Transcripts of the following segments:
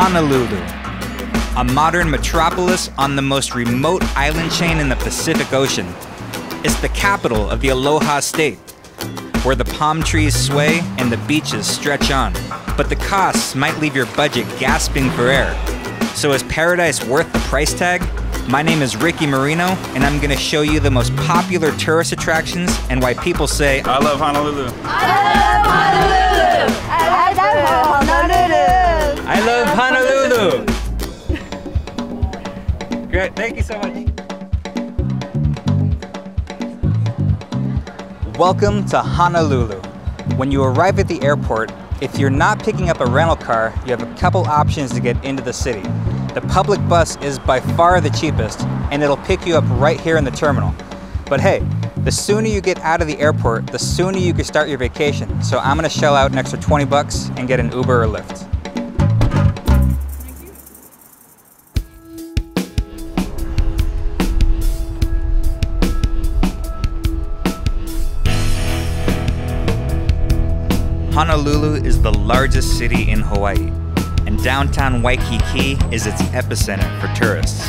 Honolulu, a modern metropolis on the most remote island chain in the Pacific Ocean. It's the capital of the Aloha State, where the palm trees sway and the beaches stretch on. But the costs might leave your budget gasping for air. So is paradise worth the price tag? My name is Ricky Moreno, and I'm gonna show you the most popular tourist attractions and why people say, I love Honolulu. I love Honolulu. I love Honolulu. I love Honolulu. Great, thank you so much. Welcome to Honolulu. When you arrive at the airport, if you're not picking up a rental car, you have a couple options to get into the city. The public bus is by far the cheapest, and it'll pick you up right here in the terminal. But hey, the sooner you get out of the airport, the sooner you can start your vacation. So I'm gonna shell out an extra 20 bucks and get an Uber or Lyft. Honolulu is the largest city in Hawaii, and downtown Waikiki is its epicenter for tourists.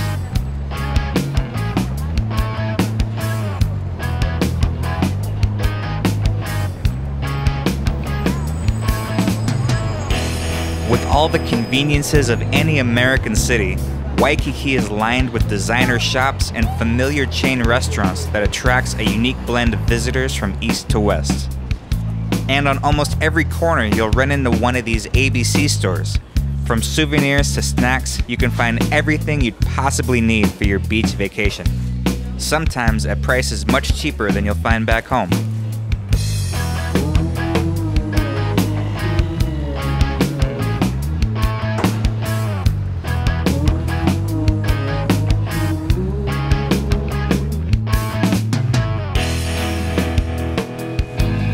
With all the conveniences of any American city, Waikiki is lined with designer shops and familiar chain restaurants that attracts a unique blend of visitors from east to west. And on almost every corner, you'll run into one of these ABC stores. From souvenirs to snacks, you can find everything you'd possibly need for your beach vacation. Sometimes at prices much cheaper than you'll find back home.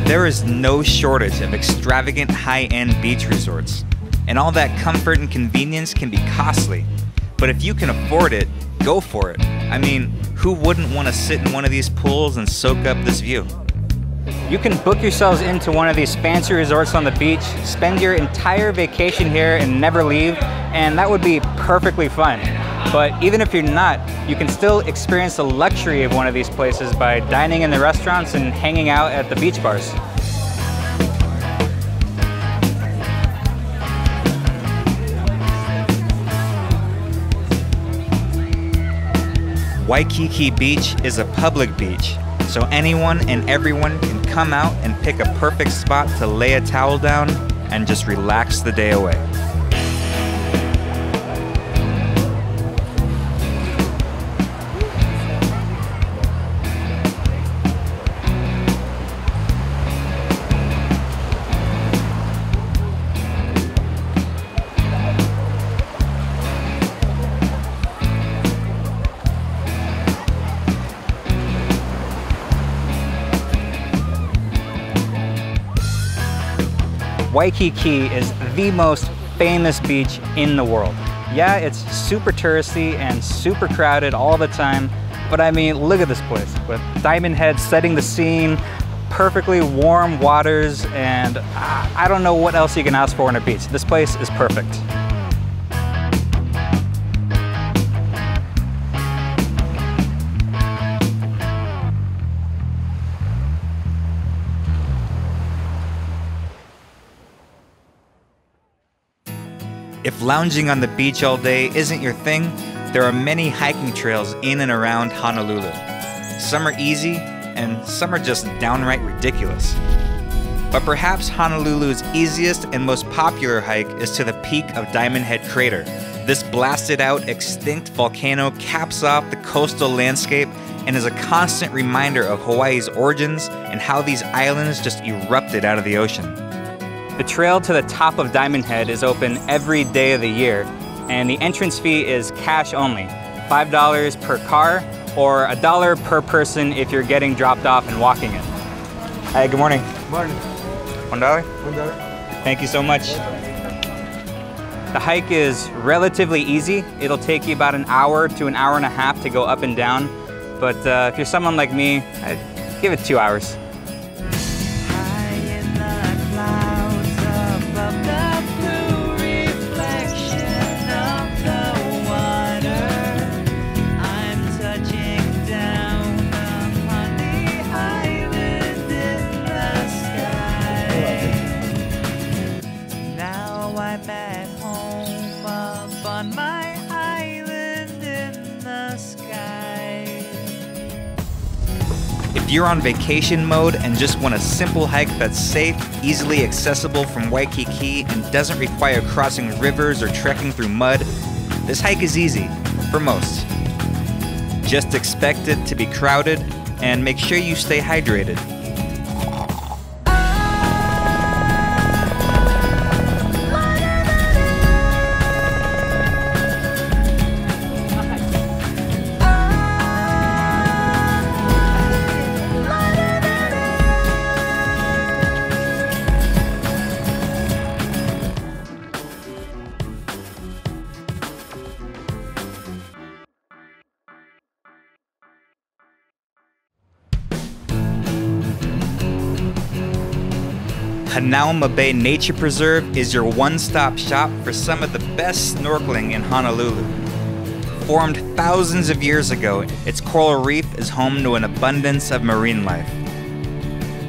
There is no shortage of extravagant high-end beach resorts, and all that comfort and convenience can be costly. But if you can afford it, go for it. I mean, who wouldn't want to sit in one of these pools and soak up this view? You can book yourselves into one of these fancy resorts on the beach, spend your entire vacation here and never leave, and that would be perfectly fun. But even if you're not, you can still experience the luxury of one of these places by dining in the restaurants and hanging out at the beach bars. Waikiki Beach is a public beach, so anyone and everyone can come out and pick a perfect spot to lay a towel down and just relax the day away. Waikiki is the most famous beach in the world. Yeah, it's super touristy and super crowded all the time, but I mean, look at this place with Diamond Head setting the scene, perfectly warm waters, and I don't know what else you can ask for on a beach. This place is perfect. If lounging on the beach all day isn't your thing, there are many hiking trails in and around Honolulu. Some are easy, and some are just downright ridiculous. But perhaps Honolulu's easiest and most popular hike is to the peak of Diamond Head Crater. This blasted out, extinct volcano caps off the coastal landscape and is a constant reminder of Hawaii's origins and how these islands just erupted out of the ocean. The trail to the top of Diamond Head is open every day of the year, and the entrance fee is cash only, $5 per car or $1 per person if you're getting dropped off and walking it. Hi, good morning. Good morning. $1? $1. Thank you so much. The hike is relatively easy. It'll take you about an hour to an hour and a half to go up and down, but if you're someone like me, I'd give it 2 hours. High in the clouds above the blue reflection. If you're on vacation mode and just want a simple hike that's safe, easily accessible from Waikiki, and doesn't require crossing rivers or trekking through mud, this hike is easy, for most. Just expect it to be crowded, and make sure you stay hydrated. Hanauma Bay Nature Preserve is your one-stop shop for some of the best snorkeling in Honolulu. Formed thousands of years ago, its coral reef is home to an abundance of marine life.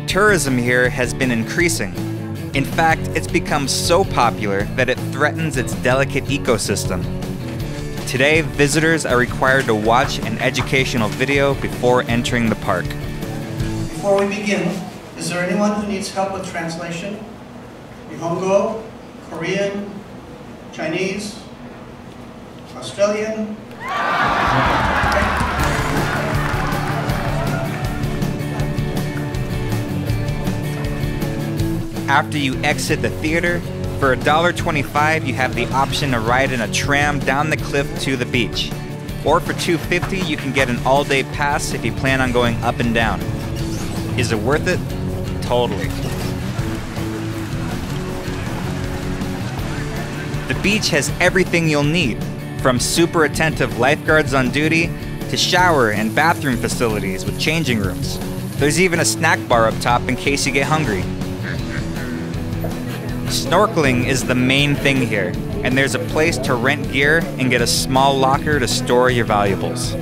Tourism here has been increasing. In fact, it's become so popular that it threatens its delicate ecosystem. Today, visitors are required to watch an educational video before entering the park. Before we begin, is there anyone who needs help with translation? Nihongo, Korean, Chinese, Australian? After you exit the theater, for $1.25 you have the option to ride in a tram down the cliff to the beach. Or for $2.50 you can get an all-day pass if you plan on going up and down. Is it worth it? Totally. The beach has everything you'll need, from super attentive lifeguards on duty to shower and bathroom facilities with changing rooms. There's even a snack bar up top in case you get hungry. Snorkeling is the main thing here, and there's a place to rent gear and get a small locker to store your valuables.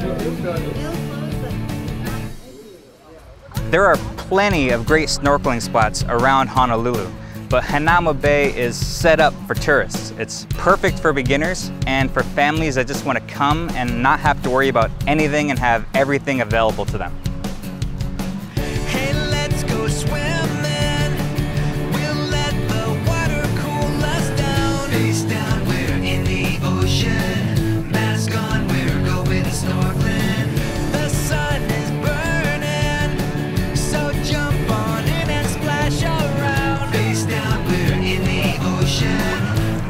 There are plenty of great snorkeling spots around Honolulu, but Hanauma Bay is set up for tourists. It's perfect for beginners and for families that just want to come and not have to worry about anything and have everything available to them. Hey, let's go swimming. We'll let the water cool us down. Face down, we're in the ocean. Mask on, we're going snorkeling. The sun is burning, so jump on in and splash around. Face down, we're in the ocean.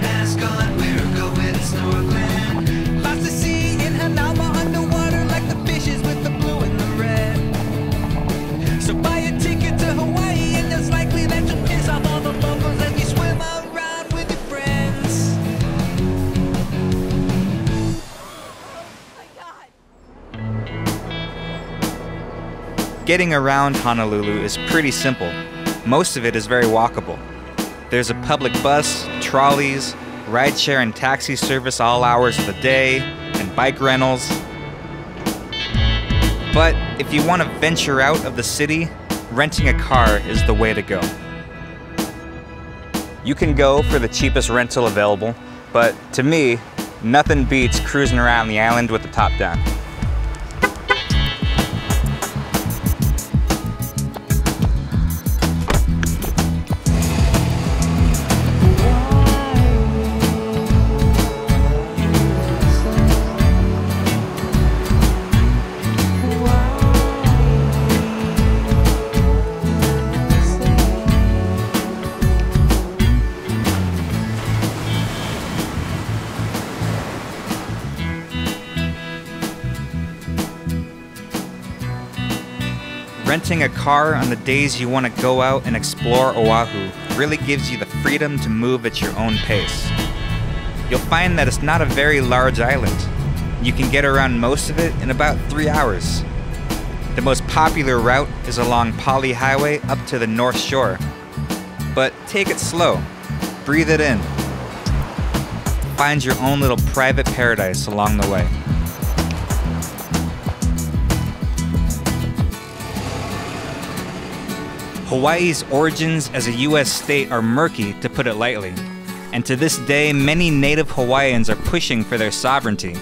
Mask on, we're going snorkeling. Lots to see in Hanauma underwater, like the fishes with the blue and the red. So buy a ticket to Hawaii, and it's likely that you'll piss off all the locals as you swim around with your friends. Getting around Honolulu is pretty simple. Most of it is very walkable. There's a public bus, trolleys, rideshare and taxi service all hours of the day, and bike rentals. But if you want to venture out of the city, renting a car is the way to go. You can go for the cheapest rental available, but to me, nothing beats cruising around the island with the top down. Renting a car on the days you want to go out and explore Oahu really gives you the freedom to move at your own pace. You'll find that it's not a very large island. You can get around most of it in about 3 hours. The most popular route is along Pali Highway up to the North Shore. But take it slow. Breathe it in. Find your own little private paradise along the way. Hawaii's origins as a U.S. state are murky, to put it lightly, and to this day, many native Hawaiians are pushing for their sovereignty.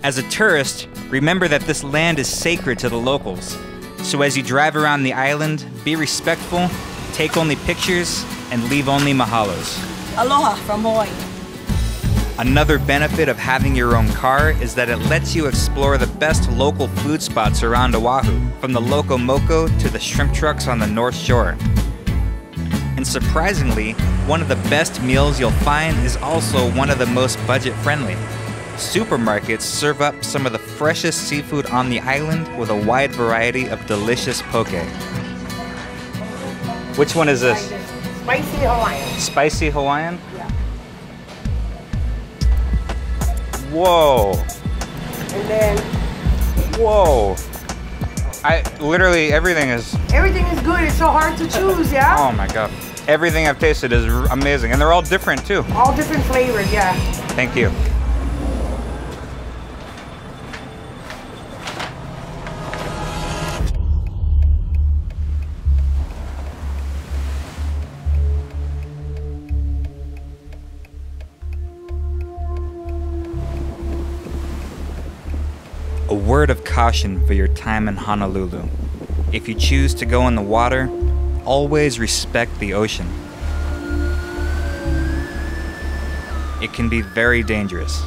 As a tourist, remember that this land is sacred to the locals. So as you drive around the island, be respectful, take only pictures, and leave only mahalos. Aloha from Hawaii. Another benefit of having your own car is that it lets you explore the best local food spots around Oahu, from the Loco Moco to the shrimp trucks on the North Shore. And surprisingly, one of the best meals you'll find is also one of the most budget-friendly. Supermarkets serve up some of the freshest seafood on the island with a wide variety of delicious poke. Which one is this? Spicy Hawaiian. Spicy Hawaiian? Yeah. Whoa. And then Whoa. Literally everything is... everything is good. It's so hard to choose, yeah? Oh my God. Everything I've tasted is amazing. And they're all different too. All different flavors, yeah. Thank you. A word of caution for your time in Honolulu. If you choose to go in the water, always respect the ocean. It can be very dangerous,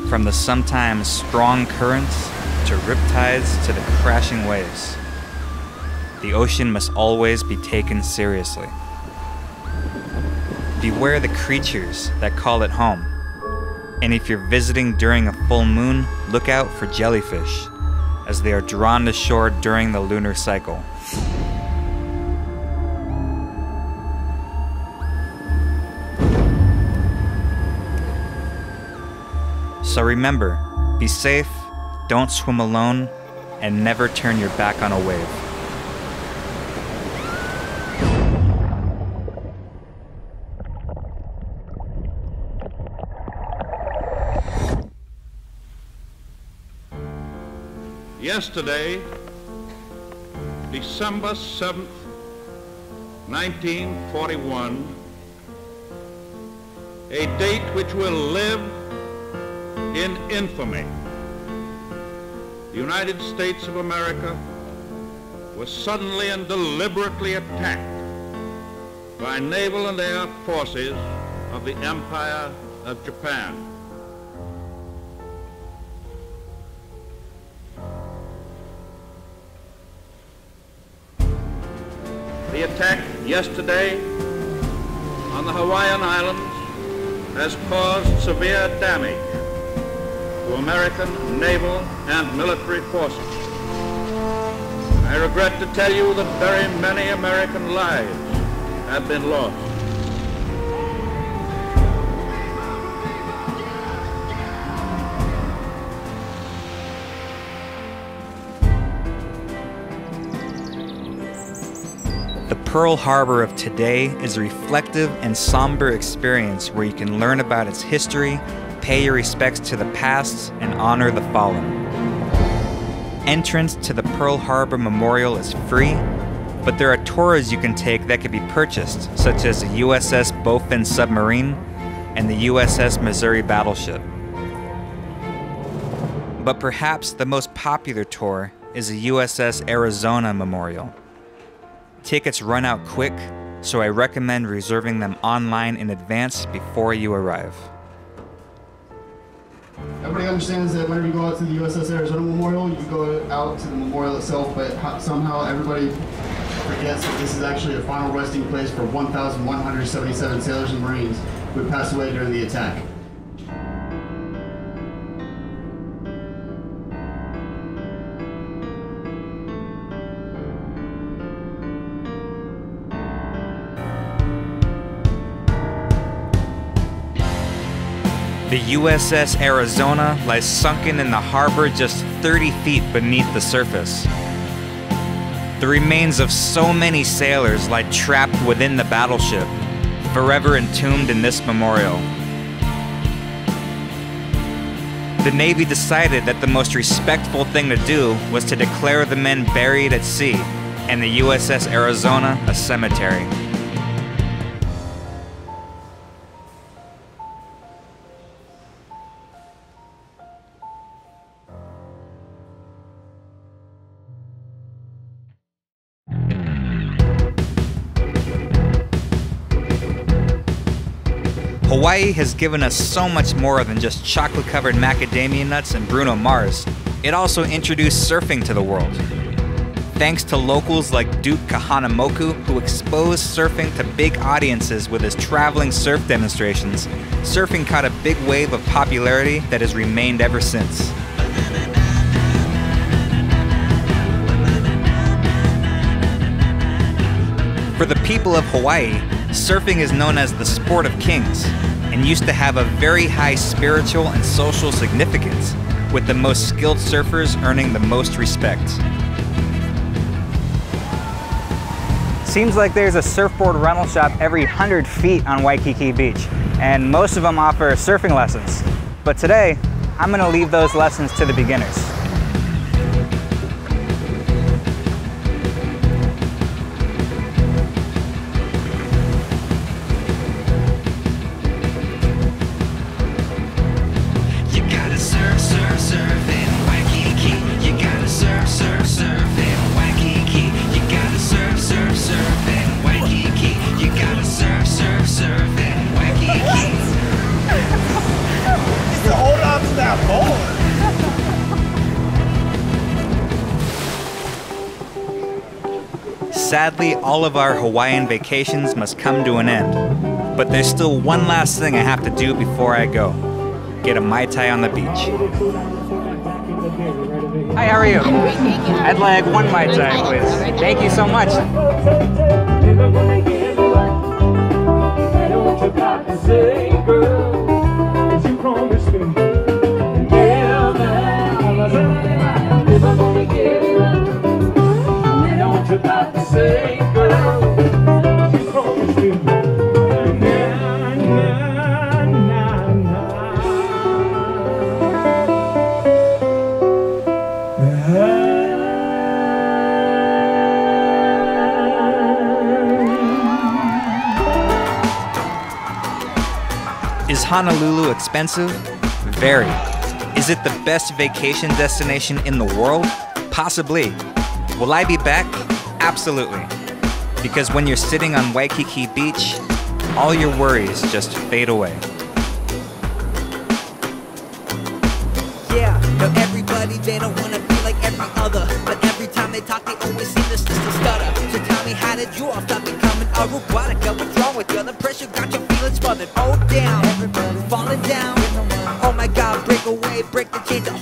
from the sometimes strong currents to riptides to the crashing waves. The ocean must always be taken seriously. Beware the creatures that call it home. And if you're visiting during a full moon, look out for jellyfish, as they are drawn to shore during the lunar cycle. So remember, be safe, don't swim alone, and never turn your back on a wave. Yesterday, December 7th, 1941, a date which will live in infamy. The United States of America was suddenly and deliberately attacked by naval and air forces of the Empire of Japan. The attack yesterday on the Hawaiian Islands has caused severe damage to American naval and military forces. I regret to tell you that very many American lives have been lost. The Pearl Harbor of today is a reflective and somber experience where you can learn about its history, pay your respects to the past, and honor the fallen. Entrance to the Pearl Harbor Memorial is free, but there are tours you can take that can be purchased, such as the USS Bowfin submarine and the USS Missouri battleship. But perhaps the most popular tour is the USS Arizona Memorial. Tickets run out quick, so I recommend reserving them online in advance before you arrive. Everybody understands that whenever you go out to the USS Arizona Memorial, you go out to the memorial itself, but somehow everybody forgets that this is actually a final resting place for 1,177 sailors and Marines who passed away during the attack. The USS Arizona lies sunken in the harbor just 30 feet beneath the surface. The remains of so many sailors lie trapped within the battleship, forever entombed in this memorial. The Navy decided that the most respectful thing to do was to declare the men buried at sea and the USS Arizona a cemetery. Hawaii has given us so much more than just chocolate-covered macadamia nuts and Bruno Mars. It also introduced surfing to the world. Thanks to locals like Duke Kahanamoku, who exposed surfing to big audiences with his traveling surf demonstrations, surfing caught a big wave of popularity that has remained ever since. For the people of Hawaii, surfing is known as the sport of kings and used to have a very high spiritual and social significance, with the most skilled surfers earning the most respect. Seems like there's a surfboard rental shop every 100 feet on Waikiki Beach, and most of them offer surfing lessons. But today, I'm gonna leave those lessons to the beginners. Sadly, all of our Hawaiian vacations must come to an end. But there's still one last thing I have to do before I go. Get a Mai Tai on the beach. Hi, how are you? I'd like one Mai Tai, please. Thank you so much. Is Honolulu expensive? Very. Is it the best vacation destination in the world? Possibly. Will I be back? Absolutely. Because when you're sitting on Waikiki Beach, all your worries just fade away. Yeah, now everybody, they don't wanna be like every other, but every time they talk, they always seem to stutter. So tell me, how did you all stop becoming a robotica? What's wrong with you? The pressure got your feelings smothered. Oh, down, everybody falling down. Oh my God, break away, break the chains that